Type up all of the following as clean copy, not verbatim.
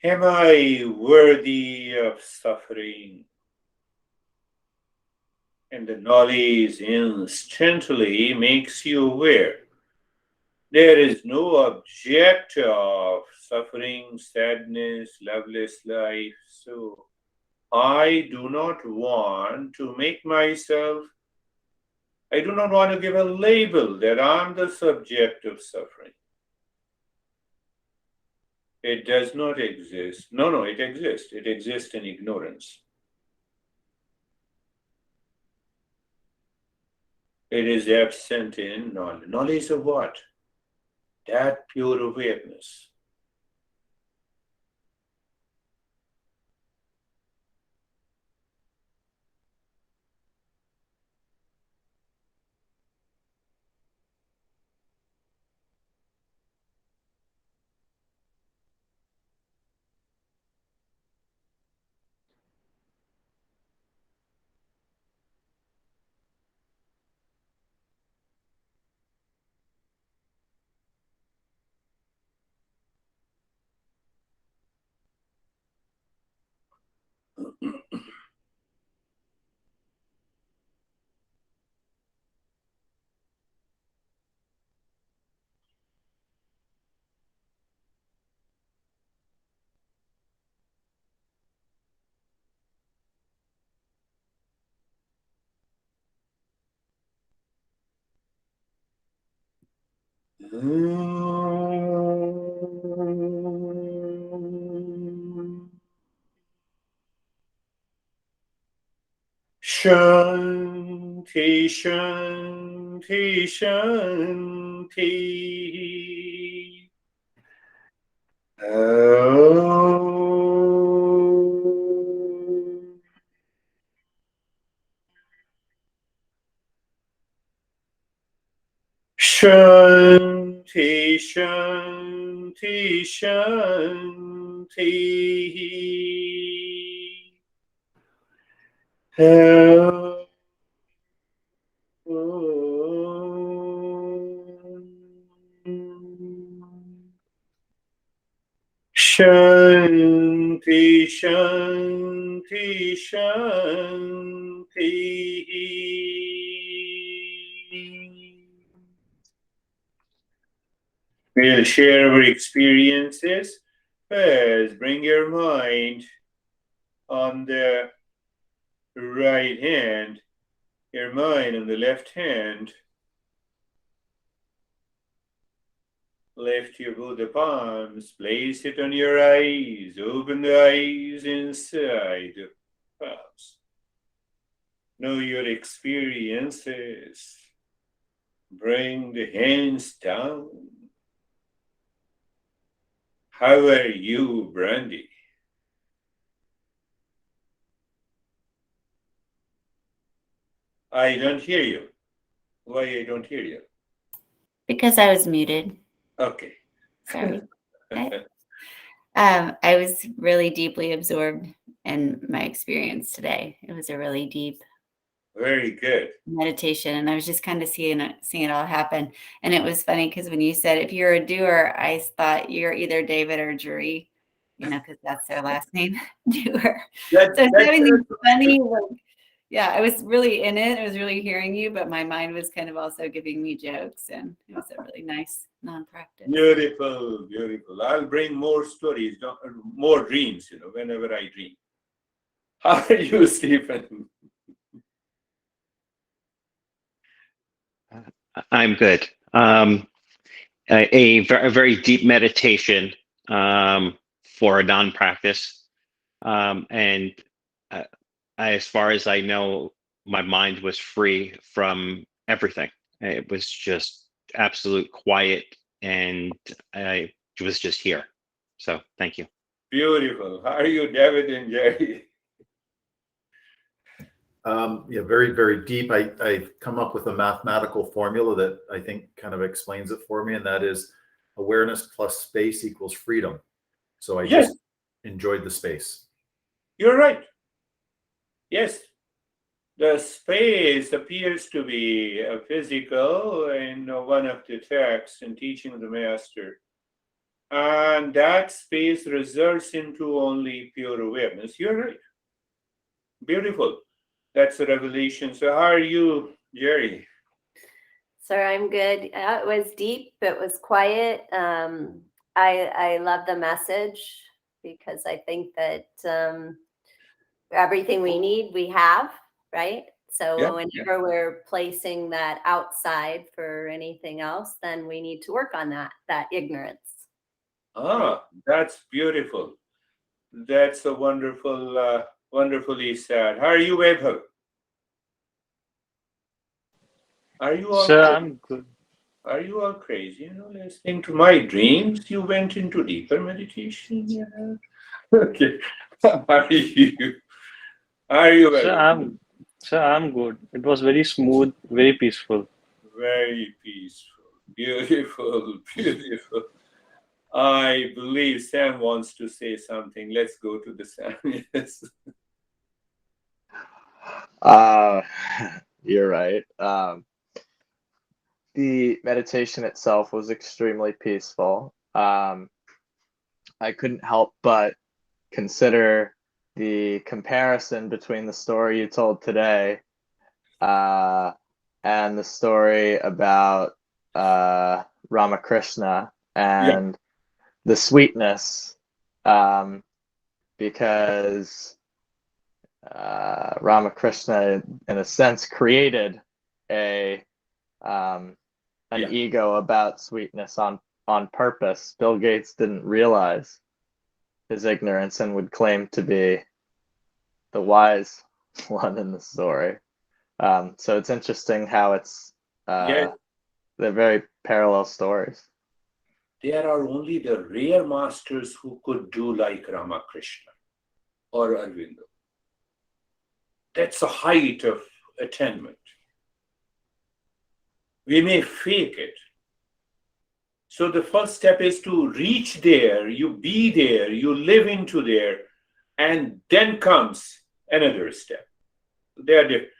Am I worthy of suffering? And the knowledge instantly makes you aware. There is no object of suffering, sadness, loveless life. So I do not want to make myself, I do not want to give a label that I'm the subject of suffering. It does not exist. No, it exists. It exists in ignorance. It is absent in knowledge. Knowledge of what? That pure awareness. Shanti, Shanti, Shanti. Om. Shanti, Shanti, Shanti. Om. Shanti, Shanti, Shanti. We'll share our experiences. First, bring your mind on the right hand, your mind on the left hand. Lift your Buddha palms, place it on your eyes, open the eyes inside the palms. Know your experiences. Bring the hands down. How are you, Brandy? I don't hear you. Why I don't hear you? Because I was muted. Okay. Sorry. I was really deeply absorbed in my experience today. It was a really deep Very good. meditation, and I was just kind of seeing it all happen. And it was funny because when you said if you're a doer, I thought you're either David or Jury, because that's their last name, doer. So I was having these funny, yeah, I was really in it. I was really hearing you, but my mind was kind of also giving me jokes, and it was a really nice non-practice. Beautiful, beautiful. I'll bring more stories, more dreams, whenever I dream. How are you, Stephen? I'm good. A very deep meditation for a non-practice, and as far as I know, my mind was free from everything. It was just absolute quiet, and I was just here. So thank you. Beautiful. How are you, David and Jerry? Yeah, very, very deep. I've come up with a mathematical formula that I think kind of explains it for me, and that is awareness plus space equals freedom. So I Yes. just enjoyed the space. You're right. Yes. The space appears to be physical in one of the texts and teaching of the master. And that space results into only pure awareness. You're right. Beautiful. That's a revelation. So, how are you, Jerry? Sir, I'm good. It was deep. It was quiet. I love the message because I think that everything we need, we have, right? So Yeah. whenever we're placing that outside for anything else, then we need to work on that ignorance. Ah, that's beautiful. That's a wonderful, wonderfully said. How are you, Vaibhav? Are you all Sir, I'm good. Are you all crazy? Listening to my dreams, you went into deeper meditation. Yeah. Okay. How are you? Are you Sir, well? I'm good. It was very smooth, very peaceful. Very peaceful. Beautiful. Beautiful. I believe Sam wants to say something. Let's go to the Sam. Yes. Uh, you're right. The meditation itself was extremely peaceful. I couldn't help but consider the comparison between the story you told today and the story about Ramakrishna Yeah. and the sweetness, because Ramakrishna, in a sense, created a an Yeah. ego about sweetness on purpose. Bill Gates didn't realize his ignorance and would claim to be the wise one in the story. So it's interesting how it's Yeah. they're very parallel stories. There are only the rare masters who could do like Ramakrishna or Arvindo. That's a height of attainment. We may fake it. So the first step is to reach there, you be there, you live into there, and then comes another step. They are different.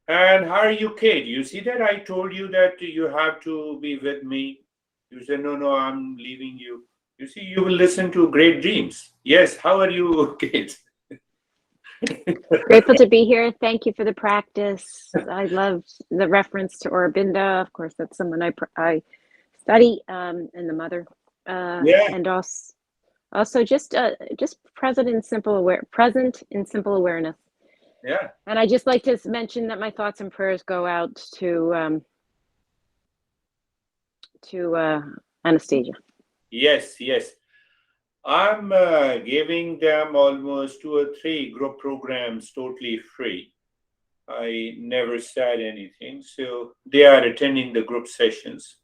And how are you, Kate? You see that I told you that you have to be with me. You said, no, I'm leaving you. You see, you will listen to great dreams. Yes, how are you, Kate? Grateful to be here. Thank you for the practice. I love the reference to Aurobindo. Of course, that's someone I study, and the mother, Yeah, and also just present in simple awareness. yeah. And I just like to mention that my thoughts and prayers go out to Anastasia. Yes. I'm giving them almost 2 or 3 group programs totally free. I never said anything, so they are attending the group sessions.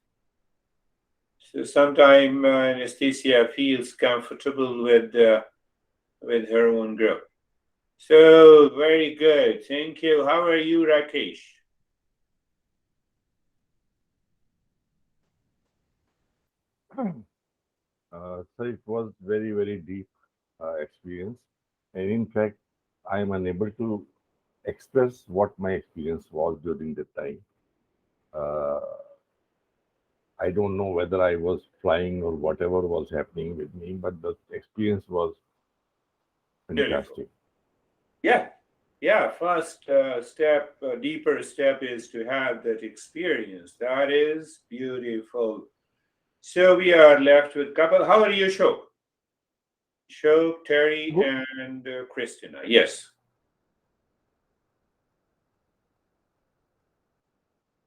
So sometime Anastasia feels comfortable with her own group. So very good, thank you. How are you, Rakesh? So it was very, very deep experience. And in fact, I am unable to express what my experience was during that time. Uh, I don't know whether I was flying or whatever was happening with me, but the experience was Beautiful. fantastic. Yeah. First step, deeper step is to have that experience. That is beautiful. So we are left with couple. How are you, Shok? Shok, Terry, Good. and Christina. Yes,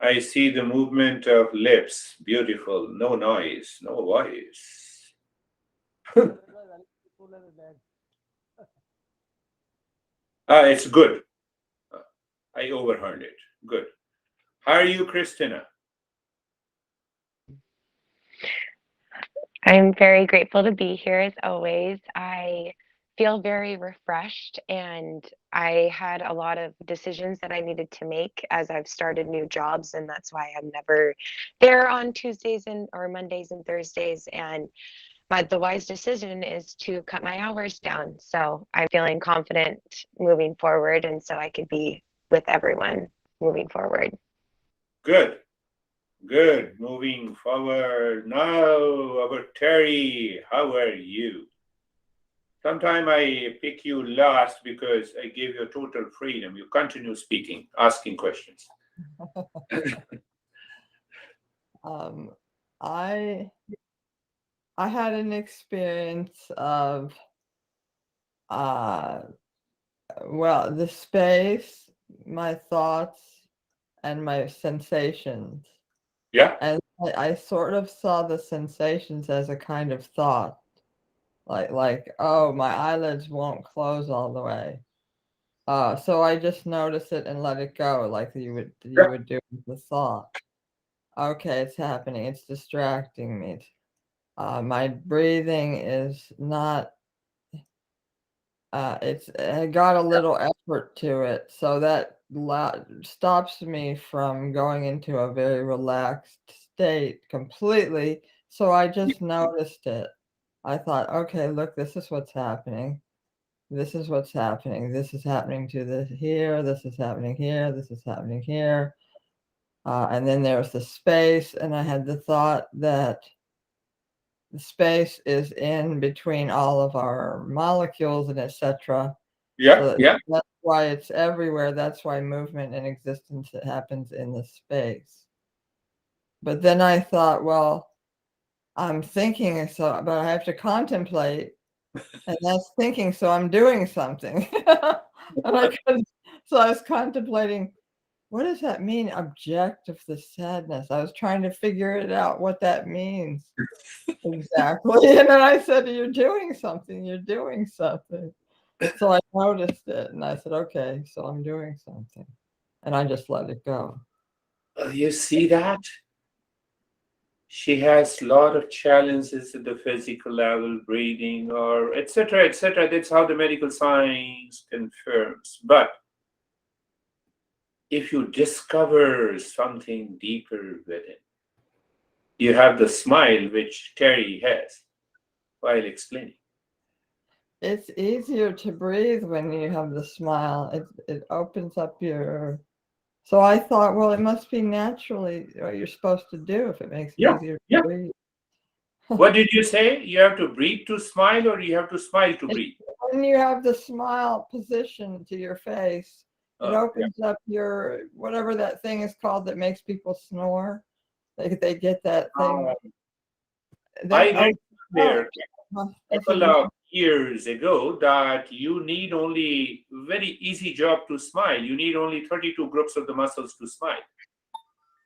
I see the movement of lips. Beautiful. No noise, no voice. It's good. I overheard it. Good. How are you, Christina? I'm very grateful to be here as always. I feel very refreshed, and I had a lot of decisions that I needed to make as I've started new jobs, and that's why I'm never there on Tuesdays or Mondays and Thursdays. And the wise decision is to cut my hours down. So I'm feeling confident moving forward, and so I could be with everyone moving forward. Good. Good. Moving forward. Now, our Terry, how are you? Sometime I pick you last because I gave you total freedom. You continue speaking, asking questions. I had an experience of well, the space, my thoughts, and my sensations. Yeah. And I sort of saw the sensations as a kind of thought. Like, oh, my eyelids won't close all the way. So I just notice it and let it go, like you would do with the thought. Okay, it's happening. It's distracting me. My breathing is not. It got a little effort to it, so that stops me from going into a very relaxed state completely. So I just noticed it. I thought, okay, look, this is what's happening. This is what's happening. This is happening to this here. This is happening here. This is happening here. And then there's the space, and I had the thought that the space is in between all of our molecules and etc. Yeah. So Yeah. that's why it's everywhere. That's why movement and existence happens in the space. But then I thought, well, I'm thinking, so, but I have to contemplate, and that's thinking, so I'm doing something. So I was contemplating, what does that mean, object of the sadness? I was trying to figure it out, what that means exactly. And then I said, you're doing something, you're doing something. So I noticed it, and I said, okay, so I'm doing something. And I just let it go. You see that? She has a lot of challenges at the physical level, breathing, or etc., etc. That's how the medical science confirms. But if you discover something deeper within, you have the smile which Terry has while explaining. It's easier to breathe when you have the smile. It opens up your. So I thought, well, it must be naturally what you're supposed to do if it makes it easier to breathe. What did you say? You have to breathe to smile, or you have to smile to breathe? When you have the smile position to your face, it opens up your, whatever that thing is called that makes people snore. They get that thing. I read there a couple of years ago that you need only very easy job to smile. You need only 32 groups of the muscles to smile.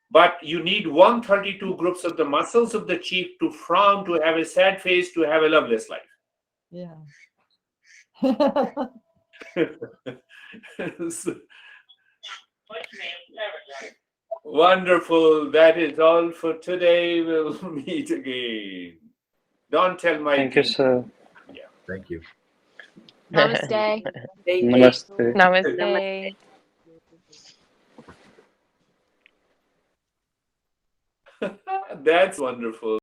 But you need 132 groups of the muscles of the cheek to frown, to have a sad face, to have a loveless life. Yeah. Wonderful. That is all for today. We'll meet again. Don't tell my Thank you, team. sir. Yeah. Thank you. Namaste. Namaste. Namaste. That's wonderful.